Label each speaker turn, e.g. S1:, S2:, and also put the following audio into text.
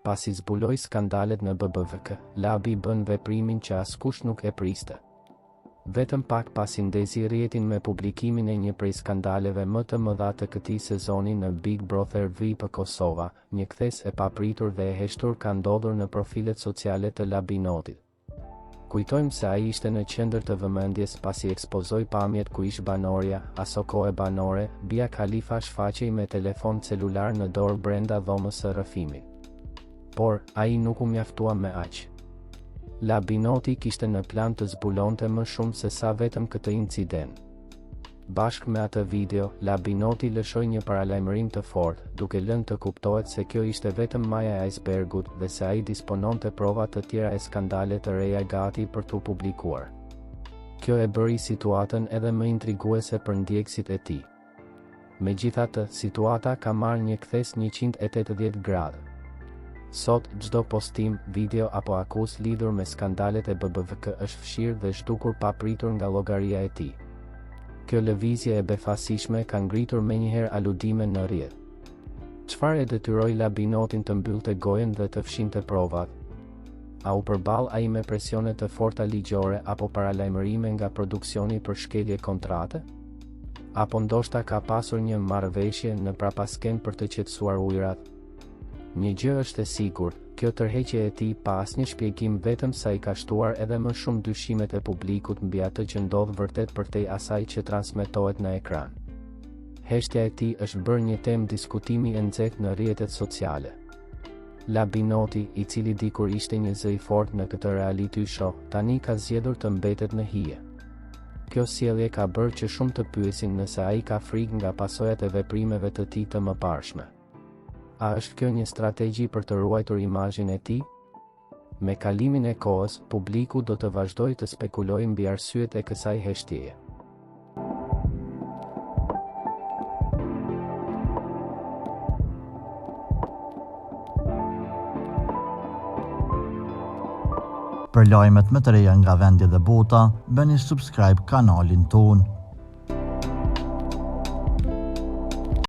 S1: pasi zbuloi skandalet në BBVK, Labi bën veprimin që askush nuk e priste. Vetëm pak pasi ndezi rrjetin me publikimin e një prej skandaleve më të mëdha të këtij sezoni në Big Brother VIP Kosova, një kthes e papritur dhe e heshtur ka ndodhur në profilet sociale të Labinotit. Kujtojmë se ai ishte në qendër të vëmendjes pasi ekspozoi pamjet ku ish banorja, Asoko e banore, Bia Khalifa shfaqej me telefon celular në dorë brenda dhomës së rrëfimit. Por, ai nuk u mjaftua me aq. Labinoti kishte në plan të zbulonte më shumë se sa vetëm këtë incident. Bashkë me atë video, Labinoti lëshoi një paralajmërim të fortë, duke lënë të kuptohet se kjo ishte vetëm maja e icebergut dhe se ai dispononte prova të tjera e skandale të reja gati për t'u publikuar. Kjo e bëri situatën edhe më intriguese për ndjekësit e tij. Megjithatë, situata ka marrë një kthes 180 gradë. Sot, çdo postim, video apo akuzë lidhur me skandalet e BBVK është fshirë dhe zhdukur papritur nga llogaria e tij. Kjo lëvizje e befasishme ka ngritur menjëherë aludime në rrjet. Çfarë e detyroi Labinotin të mbyllte gojen dhe të fshinte provat? A u përball ai me presione të forta ligjore apo paralajmërime nga produksioni për shkelje kontrate? Apo ndoshta ka pasur një marrëveshje në prapasken për të qetësuar ujërat? Një gjë është e sigurt, kjo tërheqje e tij pa asnjë shpjegim vetëm sa i ka shtuar edhe më shumë dyshimet e publikut mbi atë që ndodh vërtet përtej asaj që transmetohet në ekran. Heshtja e tij është bërë një temë diskutimi e nxehtë në rrjetet sociale. Labinoti, i cili dikur ishte një zë i fortë në këtë reality show, tani ka zgjedhur të mbetet në hije. Kjo sjellje ka bërë që shumë të pyesin nëse ai ka frikë nga pasojat e veprimeve të tij të mëparshme. A është kjo një strategji për të ruajtur imazhin e tij? Me kalimin e kohës, publiku do të vazhdojë të spekulojë mbi arsyet e kësaj heshtjeje.
S2: Për lajmet më të reja nga vendi dhe bota, bëni subscribe kanalin tonë.